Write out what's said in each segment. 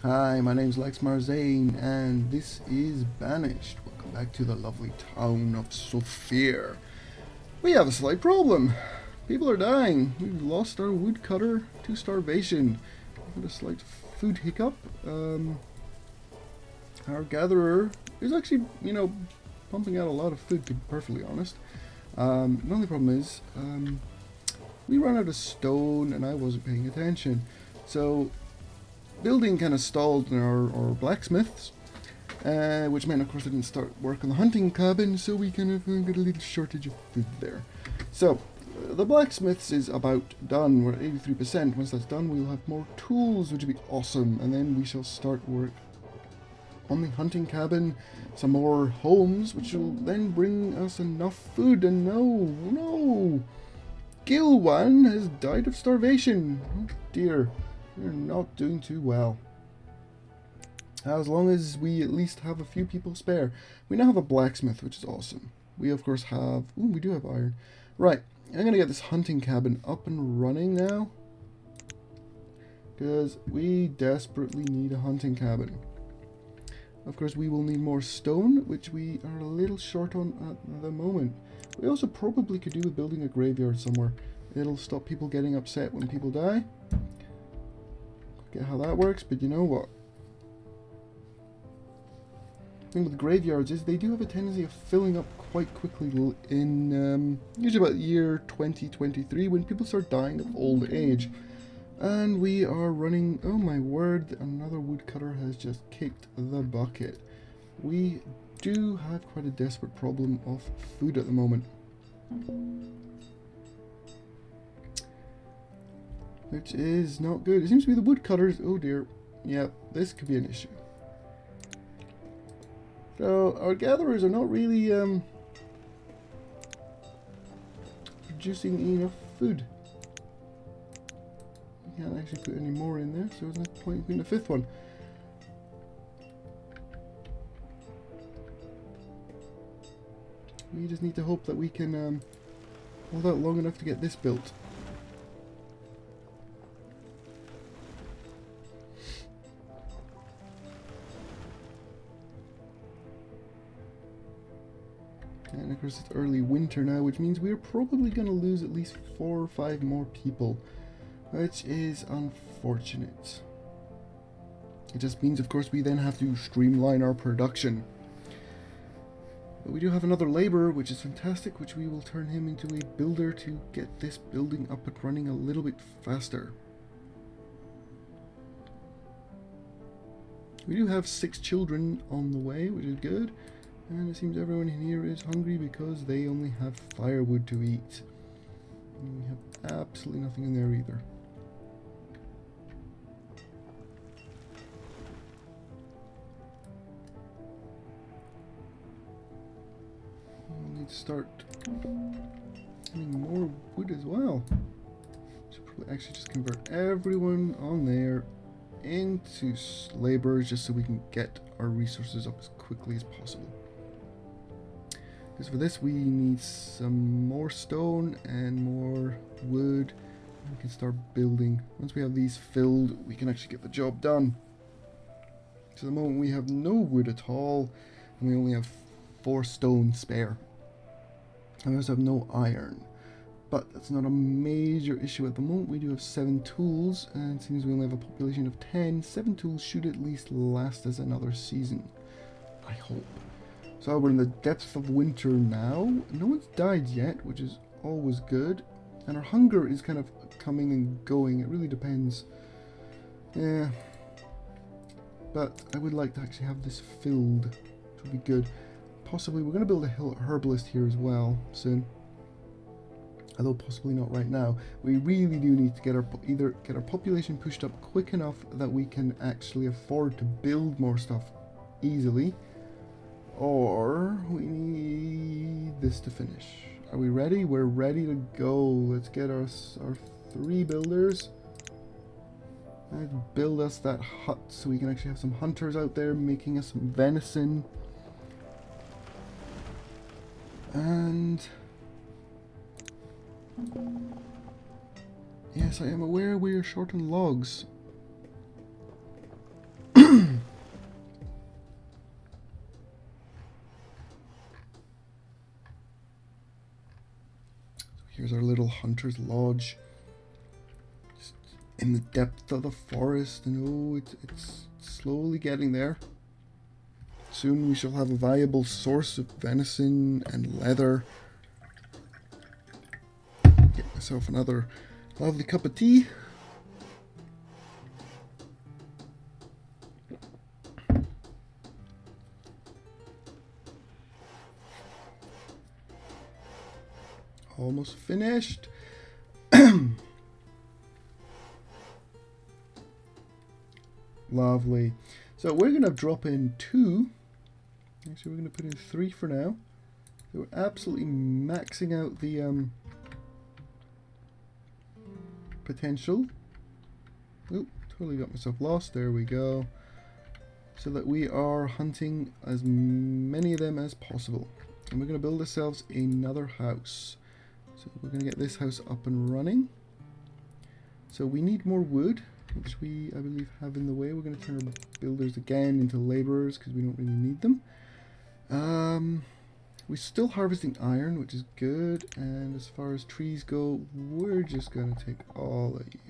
Hi, my name's Lexxmarzain, and this is Banished. Welcome back to the lovely town of Sophir. We have a slight problem. People are dying. We've lost our woodcutter to starvation. We've got a slight food hiccup. Our gatherer is actually, pumping out a lot of food, to be perfectly honest. The only problem is, we ran out of stone and I wasn't paying attention. So building kind of stalled in our blacksmiths, which meant of course I didn't start work on the hunting cabin, so we kind of got a little shortage of food there. So the blacksmiths is about done. We're at 83%. Once that's done, we'll have more tools, which will be awesome, and then we shall start work on the hunting cabin, some more homes, which will then bring us enough food. And no, Gilwan has died of starvation. Oh dear. We're not doing too well. As long as we at least have a few people spare. We now have a blacksmith, which is awesome. We of course have... Ooh, we do have iron. Right, I'm going to get this hunting cabin up and running now. Because we desperately need a hunting cabin. Of course, we will need more stone, which we are a little short on at the moment. We also probably could do with building a graveyard somewhere. It'll stop people getting upset when people die. Get how that works, but you know what? The thing with graveyards is they do have a tendency of filling up quite quickly in usually about year 2023 when people start dying of old age. And we are running, oh my word, another woodcutter has just kicked the bucket. We do have quite a desperate problem of food at the moment. Which is not good. It seems to be the woodcutters. Oh dear. Yeah, this could be an issue. So, our gatherers are not really producing enough food. We can't actually put any more in there, so there's no point in putting a fifth one. We just need to hope that we can hold out long enough to get this built. And of course it's early winter now, which means we're probably going to lose at least 4 or 5 more people, which is unfortunate. It just means of course we then have to streamline our production. But we do have another labourer, which is fantastic, which we will turn him into a builder to get this building up and running a little bit faster. We do have 6 children on the way, which is good. And it seems everyone in here is hungry because they only have firewood to eat. And we have absolutely nothing in there either. We'll need to start getting more wood as well. Should probably actually just convert everyone on there into laborers just so we can get our resources up as quickly as possible. Because for this we need some more stone and more wood. We can start building. Once we have these filled, we can actually get the job done. So at the moment we have no wood at all, and we only have 4 stone spare. And we also have no iron. But that's not a major issue at the moment. We do have 7 tools, and it seems we only have a population of 10. 7 tools should at least last us another season, I hope. So we're in the depths of winter now. No one's died yet, which is always good. And our hunger is kind of coming and going. It really depends. Yeah. But I would like to actually have this filled, which would be good. Possibly, we're going to build a herbalist here as well soon. Although possibly not right now. We really do need to get either get our population pushed up quick enough that we can actually afford to build more stuff easily. Or we need this to finish. Are we ready? We're ready to go. Let's get our 3 builders. Let's build us that hut so we can actually have some hunters out there making us some venison. And yes, I am aware we are short on logs. hunter's lodge. Just in the depth of the forest, and oh, it's slowly getting there. Soon we shall have a viable source of venison and leather. Get myself another lovely cup of tea. Almost finished. Lovely. So we're going to drop in 2. Actually, we're going to put in 3 for now. So we're absolutely maxing out the potential. Oop, totally got myself lost. There we go. So that we are hunting as many of them as possible. And we're going to build ourselves another house. So we're going to get this house up and running. So we need more wood, which we, I believe, have in the way. We're going to turn our builders again into laborers because we don't really need them. We're still harvesting iron, which is good. And as far as trees go, we're just going to take all of you.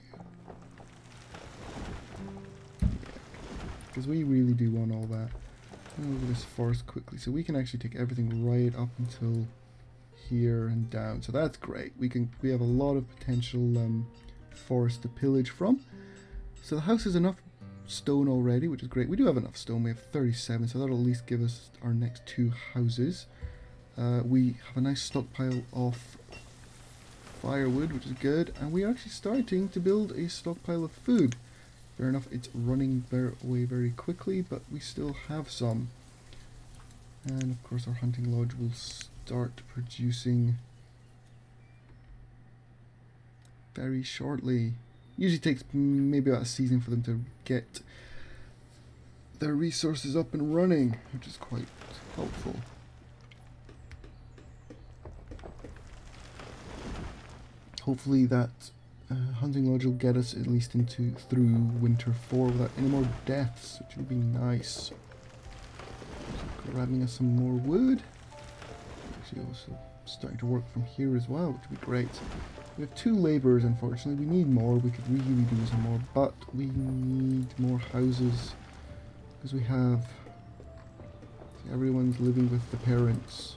Because we really do want all that. Over this forest quickly, so we can actually take everything right up until here and down. So that's great. We have a lot of potential forest to pillage from. So the house has enough stone already, which is great. We do have enough stone. We have 37, so that'll at least give us our next 2 houses. We have a nice stockpile of firewood, which is good, and we are actually starting to build a stockpile of food. Fair enough, it's running away very quickly, but we still have some. And of course our hunting lodge will start producing very shortly. Usually takes maybe about a season for them to get their resources up and running, which is quite helpful. Hopefully that hunting lodge will get us at least through winter 4 without any more deaths, which would be nice. So grabbing us some more wood. Actually also starting to work from here as well, which would be great. We have 2 labourers, unfortunately. We need more. We could really do some more, but we need more houses because we have everyone's living with the parents,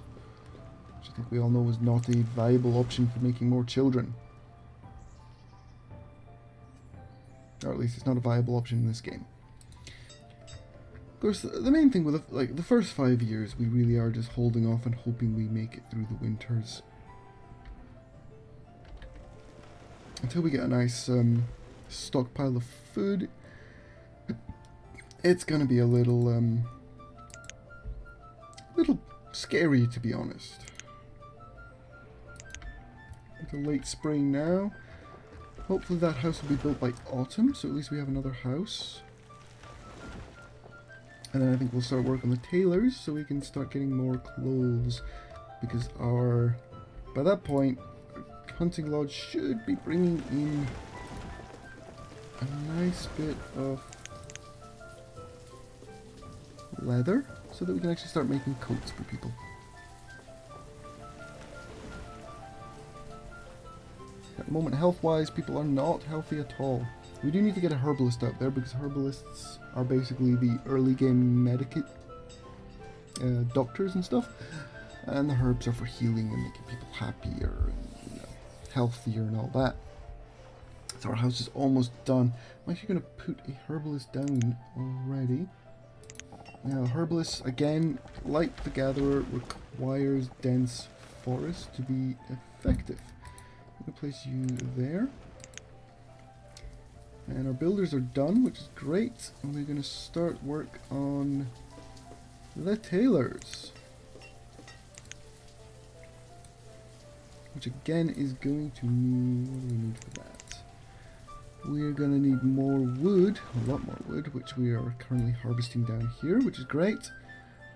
which I think we all know is not a viable option for making more children. Or at least it's not a viable option in this game. Of course, the main thing with the first 5 years, we really are just holding off and hoping we make it through the winters. Until we get a nice stockpile of food, it's gonna be a little scary, to be honest. It's a late spring now. Hopefully that house will be built by autumn, so at least we have another house. And then I think we'll start work on the tailors, so we can start getting more clothes. Because by that point, our hunting lodge should be bringing in a nice bit of leather, so that we can actually start making coats for people. At the moment, health-wise, people are not healthy at all. We do need to get a herbalist out there, because herbalists are basically the early game medicate doctors and stuff. And the herbs are for healing and making people happier and healthier and all that. So our house is almost done. I'm actually going to put a herbalist down already. Now, herbalists, again, like the gatherer, requires dense forest to be effective. I'm going to place you there. And our builders are done, which is great. And we're going to start work on the tailors. Which again is going to need... what do we need for that? We're going to need more wood, a lot more wood, which we are currently harvesting down here, which is great.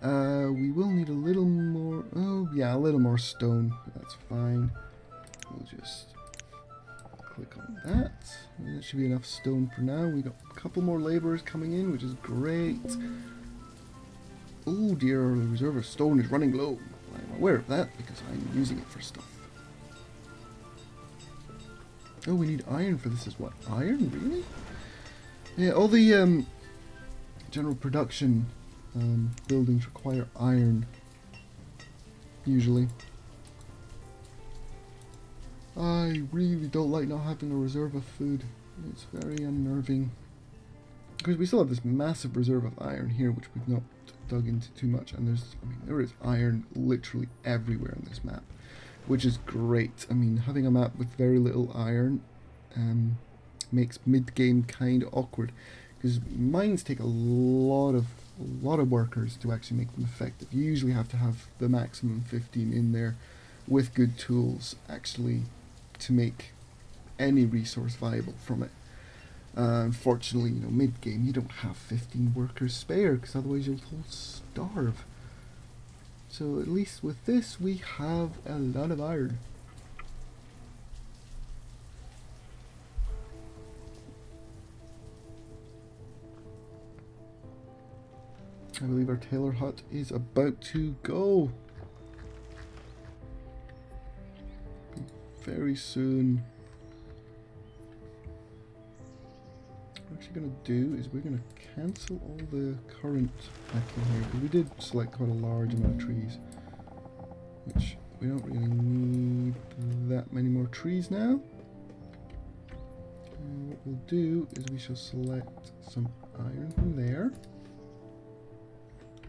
We will need a little more... oh yeah, a little more stone, but that's fine. We'll just click on that. That should be enough stone for now. We got a couple more laborers coming in, which is great. Oh dear, our reserve of stone is running low. I'm aware of that because I'm using it for stuff. Oh, we need iron for this as well. Iron? Really? Yeah, all the general production buildings require iron. Usually. I really don't like not having a reserve of food. It's very unnerving. Because we still have this massive reserve of iron here, which we've not dug into too much. And there is iron literally everywhere on this map, which is great. I mean, having a map with very little iron makes mid-game kind of awkward, because mines take a lot of workers to actually make them effective. You usually have to have the maximum 15 in there with good tools actually to make any resource viable from it. Unfortunately, you know, mid-game you don't have 15 workers spare, because otherwise you'll all starve. So at least with this we have a lot of iron. I believe our tailor hut is about to go. Very soon. What we're actually going to do is we're going to cancel all the current back in here, because we did select quite a large amount of trees, which we don't really need that many more trees now. And what we'll do is we shall select some iron from there.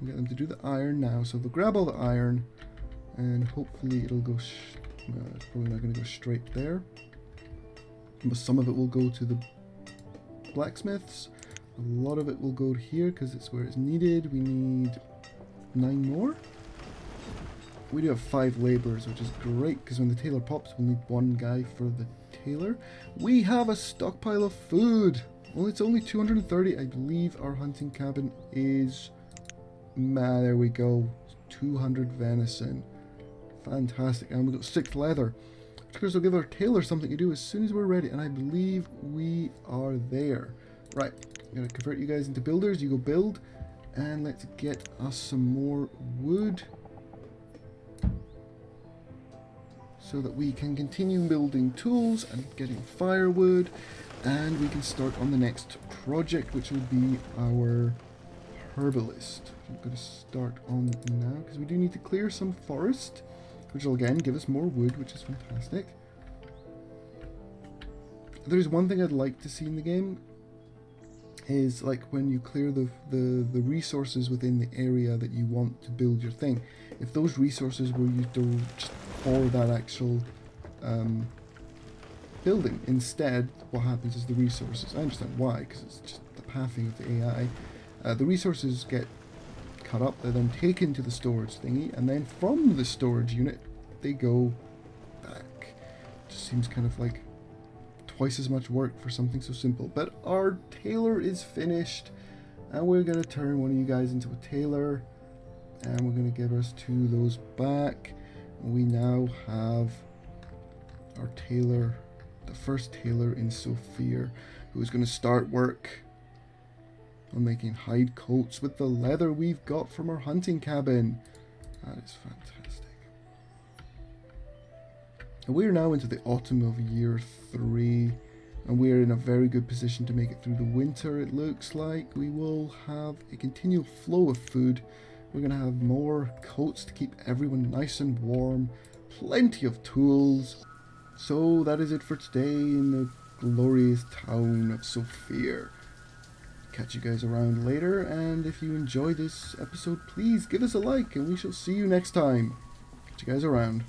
We'll get them to do the iron now, so they'll grab all the iron, and hopefully it'll go, well, it's probably not going to go straight there, but some of it will go to the blacksmiths. A lot of it will go here because it's where it's needed. We need 9 more. We do have 5 laborers, which is great, because when the tailor pops we'll need 1 guy for the tailor. We have a stockpile of food. Well, it's only 230. I believe our hunting cabin is... there we go. 200 venison. Fantastic. And we've got 6 leather. Of course, we'll give our tailor something to do as soon as we're ready. And I believe we are there. Right. I'm going to convert you guys into builders. You go build. And let's get us some more wood, so that we can continue building tools and getting firewood. And we can start on the next project, which will be our herbalist. I'm going to start on now, because we do need to clear some forest, which will again give us more wood, which is fantastic. There's one thing I'd like to see in the game, is like when you clear the resources within the area that you want to build your thing, if those resources were used just for that actual building. Instead, what happens is the resources, I understand why, because it's just the pathing of the AI, the resources get cut up, they're then taken to the storage thingy, and then from the storage unit they go back. It just seems kind of like twice as much work for something so simple. But our tailor is finished, and we're going to turn one of you guys into a tailor, and we're going to give us 2 of those back. We now have our tailor, the first tailor in Sophir, who is going to start work on making hide coats with the leather we've got from our hunting cabin. That is fantastic. And we are now into the autumn of year 3, and we are in a very good position to make it through the winter. It looks like we will have a continual flow of food. We're going to have more coats to keep everyone nice and warm, plenty of tools. So that is it for today in the glorious town of Sophir. Catch you guys around later, and if you enjoy this episode, please give us a like, and we shall see you next time. Catch you guys around.